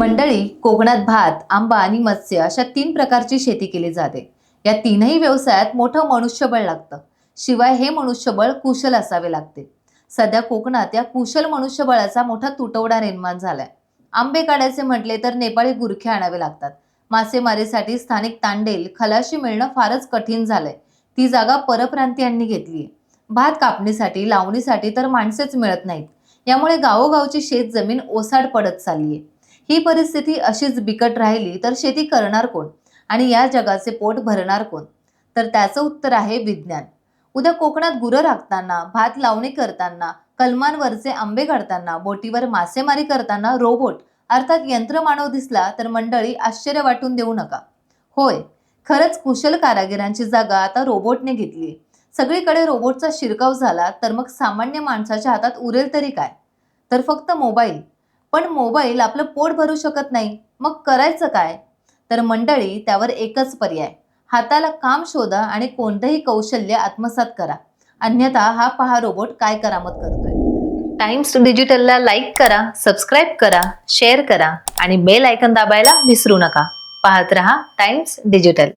मंडळी, कोकणात भात, आंबा आणि मत्स्य अशा 3 प्रकारची शेती केली जाते. या तीनही व्यवसायात मोठं मनुष्यबळ लागतं. शिवाय हे मनुष्यबळ कुशल असावे लागते. सध्या कोकणात या कुशल मनुष्यबळाचा मोठा तुटवडा निर्माण झालाय. आंबे काढायचे म्हटले तर नेपाळी गुरखे आणावे लागतात. मासेमारीसाठी स्थानिक तांडेल, खलाशी मिळणं फारच कठीण झालंय. ती जागा परप्रांतीयांनी घेतलीय. भात कापणीसाठी, लावणीसाठी तर माणसेच मिळत नाहीत. यामुळे गावोगावची शेत जमीन ओसाड पडत चाललीये. ही परिस्थिती अशीच बिकट राहिली तर शेती करणार कोण आणि या जगाचे पोट भरणार कोण? तर त्याचं उत्तर आहे विज्ञान. उद्या कोकणात गुरं राखताना, भात लावणी करताना, कलमांवरचे आंबे काढताना, बोटीवर मासेमारी करताना रोबोट अर्थात यंत्रमानव दिसला तर मंडळी आश्चर्य वाटून देऊ नका. होय, खरंच कुशल कारागिरांची जागा आता रोबोटने घेतली. सगळीकडे रोबोटचा शिरकाव झाला तर मग सामान्य माणसाच्या हातात उरेल तरी काय? तर फक्त मोबाईल. पण मोबाईल आपलं पोट भरू शकत नाही. मग करायचं काय? तर मंडळी, त्यावर एकच पर्याय. हाताला काम शोधा आणि कोणतंही कौशल्य आत्मसात करा. अन्यथा हा पहा रोबोट काय करामत करतोय. टाइम्स डिजिटलला लाईक करा, सबस्क्राईब करा, शेअर करा आणि बेल आयकॉन दाबायला विसरू नका. पाहत रहा टाइम्स डिजिटल.